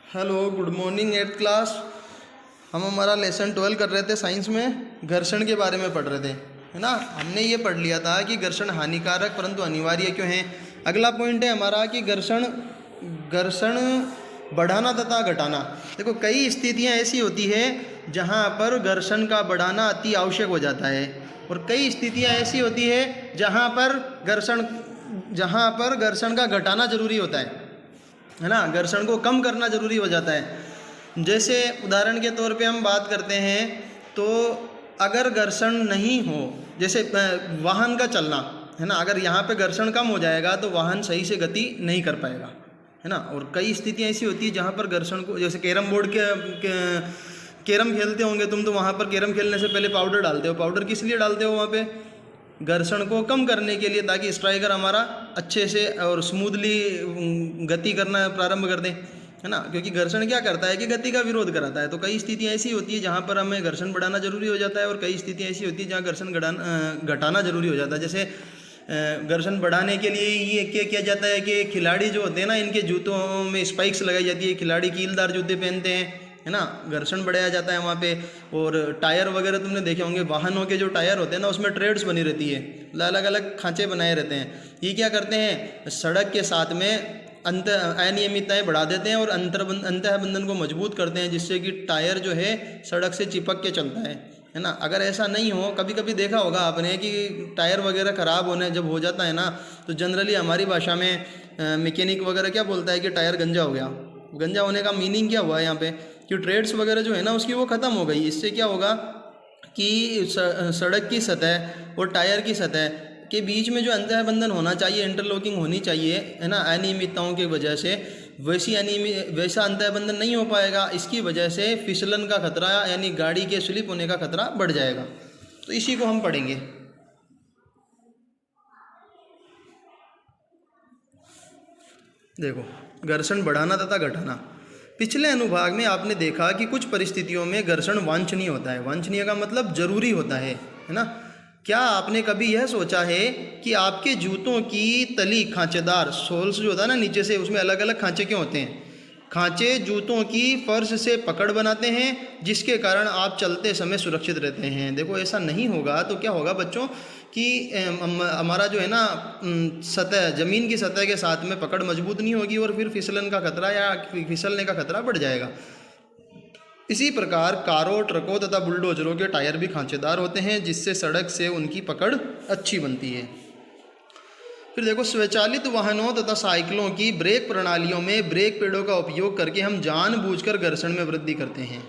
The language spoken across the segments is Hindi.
Hello, good morning eighth class. हम हमारा लेसन 12 कर रहे थे साइंस में, घर्षण के बारे में पढ़ रहे थे, है ना। हमने ये पढ़ लिया था कि घर्षण हानिकारक परंतु अनिवार्य क्यों है। अगला पॉइंट है हमारा कि घर्षण घर्षण बढ़ाना तथा घटाना। देखो, कई स्थितियाँ ऐसी होती है जहाँ पर घर्षण का बढ़ाना अति आवश्यक हो जाता है, और कई स्थितियाँ ऐसी होती है जहाँ पर घर्षण का घटाना जरूरी होता है ना। घर्षण को कम करना जरूरी हो जाता है। जैसे उदाहरण के तौर पे हम बात करते हैं तो अगर घर्षण नहीं हो, जैसे वाहन का चलना, है ना, अगर यहाँ पे घर्षण कम हो जाएगा तो वाहन सही से गति नहीं कर पाएगा, है ना। और कई स्थितियाँ ऐसी होती है जहाँ पर घर्षण को, जैसे कैरम बोर्ड कैरम खेलते होंगे तुम, तो वहाँ पर कैरम खेलने से पहले पाउडर डालते हो। पाउडर किस लिए डालते हो वहाँ पे? घर्षण को कम करने के लिए, ताकि स्ट्राइकर हमारा अच्छे से और स्मूथली गति करना प्रारंभ कर दें, है ना। क्योंकि घर्षण क्या करता है कि गति का विरोध कराता है। तो कई स्थितियाँ ऐसी होती है जहाँ पर हमें घर्षण बढ़ाना जरूरी हो जाता है, और कई स्थितियाँ ऐसी होती है जहाँ घर्षण घटाना जरूरी हो जाता है। जैसे घर्षण बढ़ाने के लिए ये क्या किया जाता है कि खिलाड़ी जो होते हैं ना, इनके जूतों में स्पाइक्स लगाई जाती है, खिलाड़ी कीलदार जूते पहनते हैं, है ना। घर्षण बढ़ाया जाता है वहाँ पे। और टायर वगैरह तुमने देखे होंगे, वाहनों के जो टायर होते हैं ना, उसमें ट्रेड्स बनी रहती है, अलग अलग खांचे बनाए रहते हैं। ये क्या करते हैं, सड़क के साथ में अनियमितताएं बढ़ा देते हैं और अंतः बंधन को मजबूत करते हैं, जिससे कि टायर जो है सड़क से चिपक के चलता है ना। अगर ऐसा नहीं हो, कभी कभी देखा होगा आपने कि टायर वगैरह ख़राब होने जब हो जाता है ना, तो जनरली हमारी भाषा में मैकेनिक वगैरह क्या बोलता है कि टायर गंजा हो गया। गंजा होने का मीनिंग क्या हुआ यहाँ पे कि ट्रेड्स वगैरह जो है ना उसकी वो ख़त्म हो गई। इससे क्या होगा कि सड़क की सतह और टायर की सतह के बीच में जो अंतः बंधन होना चाहिए, इंटरलॉकिंग होनी चाहिए, है ना, अनियमितताओं की वजह से वैसा अंतः बंधन नहीं हो पाएगा। इसकी वजह से फिसलन का खतरा, यानी गाड़ी के स्लिप होने का खतरा बढ़ जाएगा। तो इसी को हम पढ़ेंगे। देखो, घर्षण बढ़ाना तथा घटाना। पिछले अनुभाग में आपने देखा कि कुछ परिस्थितियों में घर्षण वांछनीय होता है। वांछनीय का मतलब जरूरी होता है ना। क्या आपने कभी यह सोचा है कि आपके जूतों की तली खांचेदार, सोल्स जो होता है ना नीचे से, उसमें अलग अलग खांचे क्यों होते हैं? खांचे जूतों की फर्श से पकड़ बनाते हैं, जिसके कारण आप चलते समय सुरक्षित रहते हैं। देखो, ऐसा नहीं होगा तो क्या होगा बच्चों कि हमारा जो है ना सतह, ज़मीन की सतह के साथ में पकड़ मजबूत नहीं होगी, और फिर फिसलन का खतरा या फिसलने का खतरा बढ़ जाएगा। इसी प्रकार कारों, ट्रकों तथा बुलडोजरों के टायर भी खांचेदार होते हैं, जिससे सड़क से उनकी पकड़ अच्छी बनती है। फिर देखो, स्वचालित वाहनों तथा साइकिलों की ब्रेक प्रणालियों में ब्रेक पेडों का उपयोग करके हम जानबूझकर घर्षण में वृद्धि करते हैं।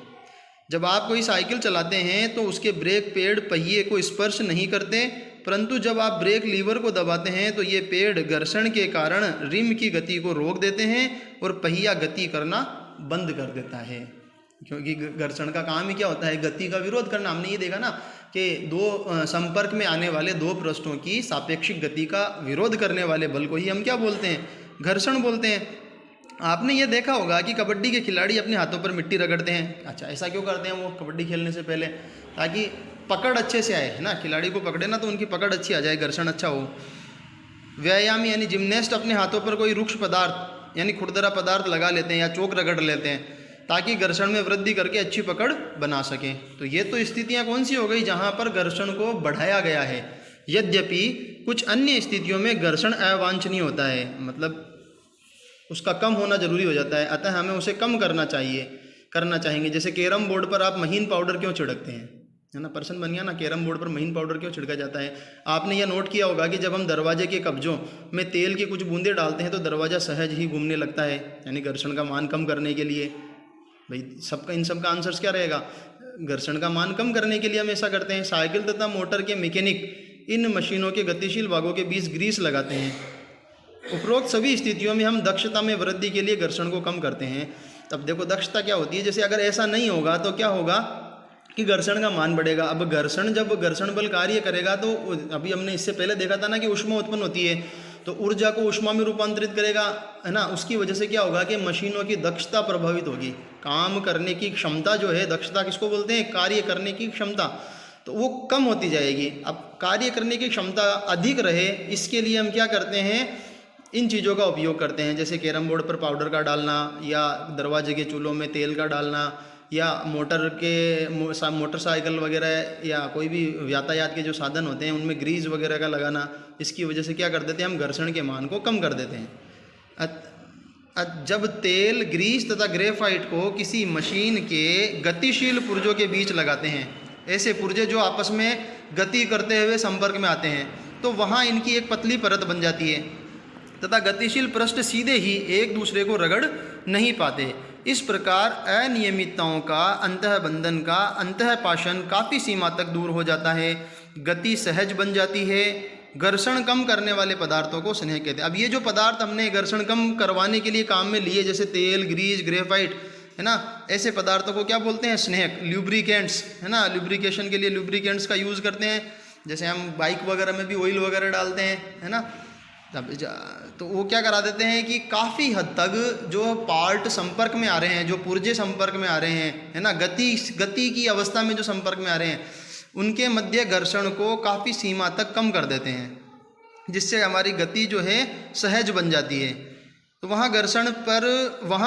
जब आप कोई साइकिल चलाते हैं तो उसके ब्रेक पेड पहिए को स्पर्श नहीं करते, परंतु जब आप ब्रेक लीवर को दबाते हैं तो ये पेड घर्षण के कारण रिम की गति को रोक देते हैं और पहिया गति करना बंद कर देता है। क्योंकि घर्षण का काम ही क्या होता है? गति का विरोध करना। हमने ये देखा ना कि दो संपर्क में आने वाले दो पृष्ठों की सापेक्षिक गति का विरोध करने वाले बल को ही हम क्या बोलते हैं? घर्षण बोलते हैं। आपने ये देखा होगा कि कबड्डी के खिलाड़ी अपने हाथों पर मिट्टी रगड़ते हैं। अच्छा, ऐसा क्यों करते हैं वो कबड्डी खेलने से पहले? ताकि पकड़ अच्छे से आए, है ना। खिलाड़ी को पकड़े ना तो उनकी पकड़ अच्छी आ जाए, घर्षण अच्छा हो। व्यायामी यानी जिम्नेस्ट अपने हाथों पर कोई रुक्ष पदार्थ यानी खुरदरा पदार्थ लगा लेते हैं या चोक रगड़ लेते हैं, ताकि घर्षण में वृद्धि करके अच्छी पकड़ बना सकें। तो ये तो स्थितियाँ कौन सी हो गई जहाँ पर घर्षण को बढ़ाया गया है। यद्यपि कुछ अन्य स्थितियों में घर्षण अवांछनीय होता है, मतलब उसका कम होना जरूरी हो जाता है, अतः हमें उसे कम करना चाहेंगे। जैसे कैरम बोर्ड पर आप महीन पाउडर क्यों छिड़कते हैं, है ना। पर्सन बन गया ना। कैरम बोर्ड पर महीन पाउडर क्यों छिड़का जाता है? आपने यह नोट किया होगा कि जब हम दरवाजे के कब्जों में तेल की कुछ बूंदें डालते हैं तो दरवाज़ा सहज ही घूमने लगता है, यानी घर्षण का मान कम करने के लिए। भाई, इन सब का आंसर्स क्या रहेगा? घर्षण का मान कम करने के लिए हम ऐसा करते हैं। साइकिल तथा मोटर के मैकेनिक इन मशीनों के गतिशील भागों के बीच ग्रीस लगाते हैं। उपरोक्त सभी स्थितियों में हम दक्षता में वृद्धि के लिए घर्षण को कम करते हैं। तब देखो, दक्षता क्या होती है? जैसे अगर ऐसा नहीं होगा तो क्या होगा कि घर्षण का मान बढ़ेगा। अब जब घर्षण बल कार्य करेगा तो अभी हमने इससे पहले देखा था ना कि ऊष्मा उत्पन्न होती है, तो ऊर्जा को ऊष्मा में रूपांतरित करेगा, है ना। उसकी वजह से क्या होगा कि मशीनों की दक्षता प्रभावित होगी। काम करने की क्षमता जो है, दक्षता किसको बोलते हैं? कार्य करने की क्षमता। तो वो कम होती जाएगी। अब कार्य करने की क्षमता अधिक रहे, इसके लिए हम क्या करते हैं? इन चीज़ों का उपयोग करते हैं, जैसे कैरम बोर्ड पर पाउडर का डालना, या दरवाजे के चूल्हों में तेल का डालना, या मोटरसाइकिल वगैरह या कोई भी यातायात के जो साधन होते हैं उनमें ग्रीस वगैरह का लगाना। इसकी वजह से क्या कर देते हैं हम, घर्षण के मान को कम कर देते हैं। जब तेल, ग्रीस तथा ग्रेफाइट को किसी मशीन के गतिशील पुर्जों के बीच लगाते हैं, ऐसे पुर्जे जो आपस में गति करते हुए संपर्क में आते हैं, तो वहाँ इनकी एक पतली परत बन जाती है तथा गतिशील पृष्ठ सीधे ही एक दूसरे को रगड़ नहीं पाते। इस प्रकार अनियमितताओं का, अंतःबंधन का अंतःपाशन काफ़ी सीमा तक दूर हो जाता है, गति सहज बन जाती है। घर्षण कम करने वाले पदार्थों को स्नेह कहते हैं। अब ये जो पदार्थ हमने घर्षण कम करवाने के लिए काम में लिए, जैसे तेल, ग्रीस, ग्रेफाइट, है ना, ऐसे पदार्थों को क्या बोलते हैं, स्नेहक, ल्यूब्रिकेंट्स, है ना। ल्यूब्रिकेशन के लिए ल्यूब्रिकेंट्स का यूज़ करते हैं, जैसे हम बाइक वगैरह में भी ऑयल वगैरह डालते हैं, है ना। तो वो क्या करा देते हैं कि काफ़ी हद तक जो पार्ट संपर्क में आ रहे हैं, जो पुर्जे संपर्क में आ रहे हैं, है ना, गति की अवस्था में जो संपर्क में आ रहे हैं, उनके मध्य घर्षण को काफ़ी सीमा तक कम कर देते हैं, जिससे हमारी गति जो है सहज बन जाती है। तो वहाँ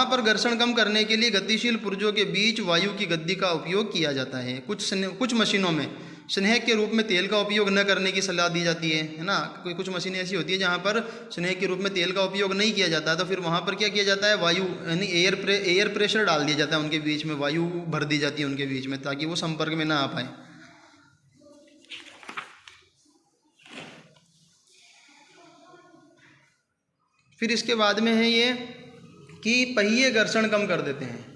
पर घर्षण कम करने के लिए गतिशील पुर्जों के बीच वायु की गति का उपयोग किया जाता है। कुछ मशीनों में स्नेहक के रूप में तेल का उपयोग न करने की सलाह दी जाती है ना। कुछ मशीनें ऐसी होती है जहाँ पर स्नेहक के रूप में तेल का उपयोग नहीं किया जाता, तो फिर वहाँ पर क्या किया जाता है, वायु यानी एयर प्रेशर डाल दिया जाता है उनके बीच में, वायु भर दी जाती है उनके बीच में, ताकि वो संपर्क में ना आ पाए। फिर इसके बाद में है ये कि पहिए घर्षण कम कर देते हैं।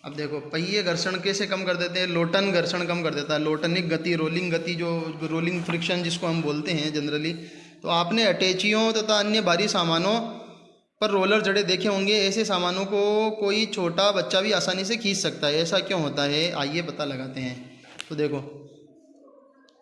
अब देखो पहिए घर्षण कैसे कम कर देते हैं, लोटन घर्षण कम कर देता है, लोटनिक गति, रोलिंग गति, जो रोलिंग फ्रिक्शन जिसको हम बोलते हैं जनरली। तो आपने अटैचियों तथा अन्य भारी सामानों पर रोलर जड़े देखे होंगे। ऐसे सामानों को कोई छोटा बच्चा भी आसानी से खींच सकता है। ऐसा क्यों होता है, आइए पता लगाते हैं। तो देखो,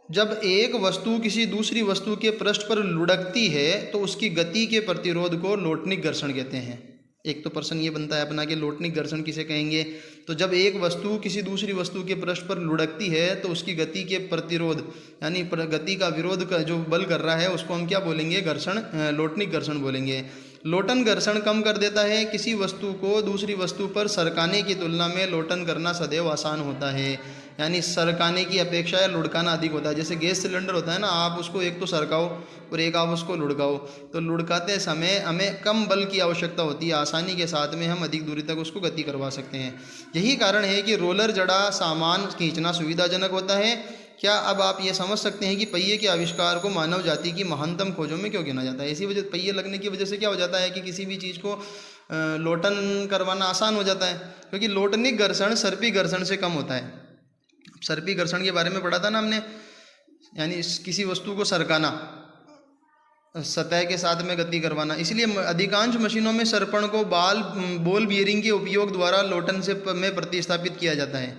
जब एक वस्तु किसी दूसरी वस्तु के पृष्ठ पर लुढ़कती है तो उसकी गति के प्रतिरोध को लोटनिक घर्षण कहते हैं। एक तो प्रश्न ये बनता है अपना कि लोटनिक घर्षण किसे कहेंगे। तो जब एक वस्तु किसी दूसरी वस्तु के पृष्ठ पर लुढ़कती है तो उसकी गति के प्रतिरोध, यानी गति का विरोध का जो बल कर रहा है, उसको हम क्या बोलेंगे, घर्षण, लोटनिक घर्षण बोलेंगे। लोटन घर्षण कम कर देता है। किसी वस्तु को दूसरी वस्तु पर सरकाने की तुलना में लोटन करना सदैव आसान होता है, यानी सरकाने की अपेक्षा या लुढ़काना अधिक होता है। जैसे गैस सिलेंडर होता है ना, आप उसको एक तो सरकाओ और एक आप उसको लुढ़काओ, तो लुढ़काते समय हमें कम बल की आवश्यकता होती है, आसानी के साथ में हम अधिक दूरी तक उसको गति करवा सकते हैं। यही कारण है कि रोलर जड़ा सामान खींचना सुविधाजनक होता है। क्या अब आप ये समझ सकते हैं कि पहिए के आविष्कार को मानव जाति की महानतम खोजों में क्यों गिना जाता है। इसी वजह, पहिए लगने की वजह से क्या हो जाता है कि किसी भी चीज़ को लोटन करवाना आसान हो जाता है, क्योंकि लोटनिक घर्षण सर्पी घर्षण से कम होता है। सर्पी घर्षण के बारे में पढ़ा था ना हमने, यानी किसी वस्तु को सरकाना, सतह के साथ में गति करवाना। इसलिए अधिकांश मशीनों में सर्पण को बॉल बियरिंग के उपयोग द्वारा लोटन में प्रतिस्थापित किया जाता है।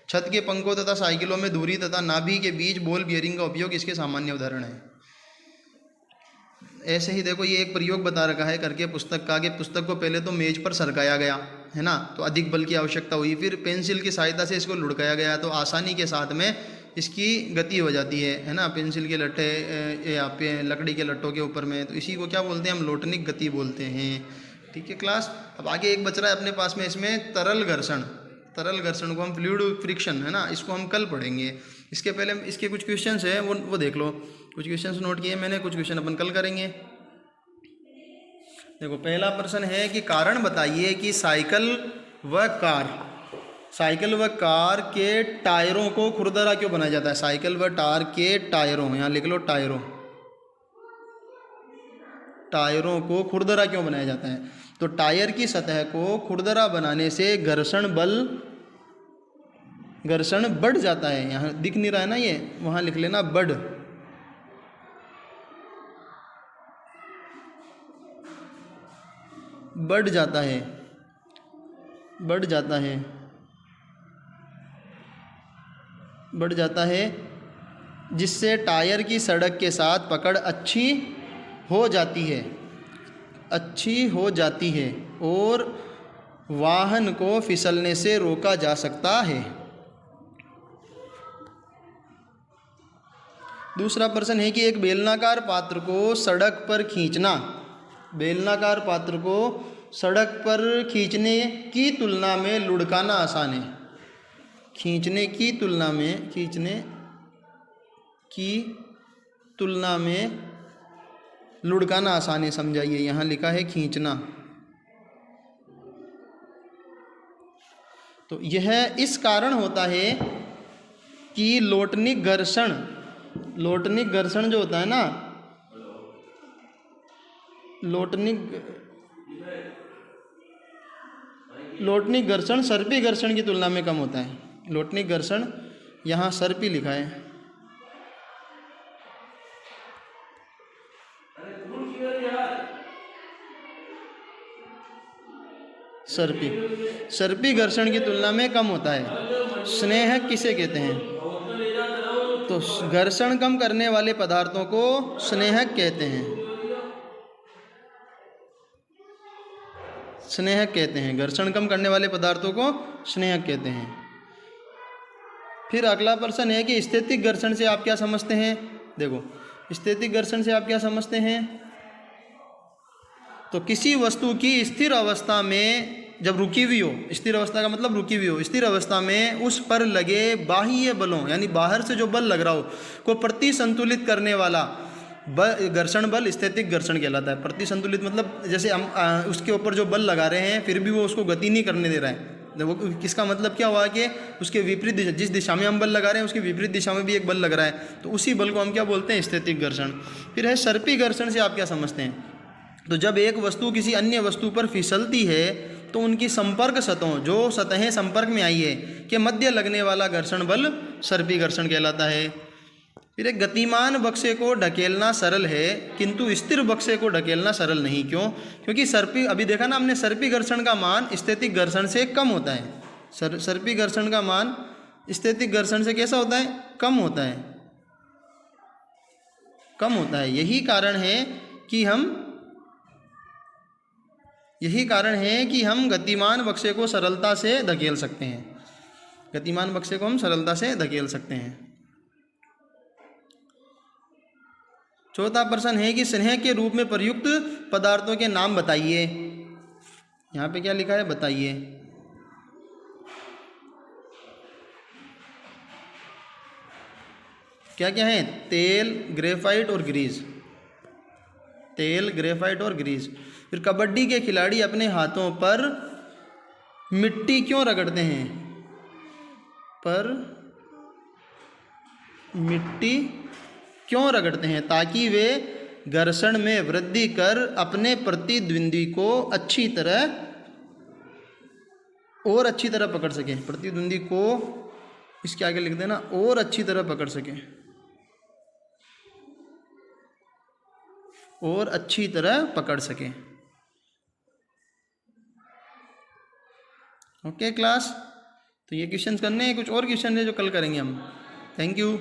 छत के पंखों तथा साइकिलों में धुरी तथा नाभि के बीच बॉल बियरिंग का उपयोग इसके सामान्य उदाहरण है। ऐसे ही देखो, ये एक प्रयोग बता रखा है करके पुस्तक का, कि पुस्तक को पहले तो मेज पर सरकाया गया, है ना, तो अधिक बल की आवश्यकता हुई। फिर पेंसिल की सहायता से इसको लुढ़काया गया, तो आसानी के साथ में इसकी गति हो जाती है ना, पेंसिल के लट्ठे या लकड़ी के लट्टों के ऊपर में। तो इसी को क्या बोलते हैं हम, लोटनिक गति बोलते हैं। ठीक है क्लास। अब आगे एक बच रहा है अपने पास में, इसमें तरल घर्षण। तरल घर्षण को हम फ्लूइड फ्रिक्शन, है ना, इसको हम कल पढ़ेंगे। इसके पहले इसके कुछ क्वेश्चंस हैं, वो देख लो। कुछ क्वेश्चंस नोट किए मैंने, कुछ क्वेश्चन अपन कल करेंगे। देखो, पहला प्रश्न है कि कारण बताइए कि साइकिल व कार के टायरों को खुरदरा क्यों बनाया जाता है। साइकिल व टायर के टायरों, यहाँ लिख लो टायरों को खुरदरा क्यों बनाया जाता है। तो टायर की सतह को खुरदरा बनाने से घर्षण बढ़ जाता है। यहाँ दिख नहीं रहा है ना, ये वहाँ लिख लेना बढ़ जाता है, जिससे टायर की सड़क के साथ पकड़ अच्छी हो जाती है और वाहन को फिसलने से रोका जा सकता है। दूसरा प्रश्न है कि एक बेलनाकार पात्र को सड़क पर खींचना बेलनाकार पात्र को सड़क पर खींचने की तुलना में लुढ़काना आसान है। खींचने की तुलना में लुढ़काना आसान है। समझाइए, यहाँ लिखा है खींचना। तो यह इस कारण होता है कि लोटनिक घर्षण जो होता है ना, लोटनिक घर्षण सर्पी घर्षण की तुलना में कम होता है। लोटनिक घर्षण यहाँ सर्पी लिखा है। सर्पी घर्षण की तुलना में कम होता है। स्नेहक किसे कहते हैं? तो घर्षण कम करने वाले पदार्थों को स्नेहक कहते हैं। घर्षण कम करने वाले पदार्थों को स्नेहक कहते हैं। फिर अगला प्रश्न है कि स्थैतिक घर्षण से आप क्या समझते हैं? देखो, स्थैतिक घर्षण से आप क्या समझते हैं? तो किसी वस्तु की स्थिर अवस्था में जब रुकी हुई हो, स्थिर अवस्था का मतलब रुकी हुई हो, स्थिर अवस्था में उस पर लगे बाह्य बलों यानी बाहर से जो बल लग रहा हो को प्रति संतुलित करने वाला घर्षण बल स्थैतिक घर्षण कहलाता है। प्रति संतुलित मतलब जैसे हम उसके ऊपर जो बल लगा रहे हैं फिर भी वो उसको गति नहीं करने दे रहा है। वो किसका मतलब क्या हुआ कि उसके विपरीत दिशा, जिस दिशा में हम बल लगा रहे हैं उसके विपरीत दिशा में भी एक बल लग रहा है, तो उसी बल को हम क्या बोलते हैं? स्थैतिक घर्षण। फिर है सर्पी घर्षण से आप क्या समझते हैं? तो जब एक वस्तु किसी अन्य वस्तु पर फिसलती है तो उनकी संपर्क सतहों, जो सतहें संपर्क में आई है, के मध्य लगने वाला घर्षण बल सर्पी घर्षण कहलाता है। फिर एक गतिमान बक्से को ढकेलना सरल है किंतु स्थिर बक्से को ढकेलना सरल नहीं। क्यों? क्योंकि सर्पी, अभी देखा ना हमने, सर्पी घर्षण का मान स्थैतिक घर्षण से कम होता है। सर्पी घर्षण का मान स्थैतिक घर्षण से कैसा होता है? कम होता है। यही कारण है कि हम गतिमान बक्से को सरलता से धकेल सकते हैं। चौथा प्रश्न है कि स्नेह के रूप में प्रयुक्त पदार्थों के नाम बताइए। यहाँ पे क्या लिखा है? बताइए। क्या क्या है? तेल, ग्रेफाइट और ग्रीस। फिर कबड्डी के खिलाड़ी अपने हाथों पर मिट्टी क्यों रगड़ते हैं? ताकि वे घर्षण में वृद्धि कर अपने प्रतिद्वंदी को अच्छी तरह पकड़ सकें। प्रतिद्वंदी को इसके आगे लिख देना, और अच्छी तरह पकड़ सकें। ओके क्लास, तो ये क्वेश्चन करने हैं। कुछ और क्वेश्चन है जो कल करेंगे हम। Thank you.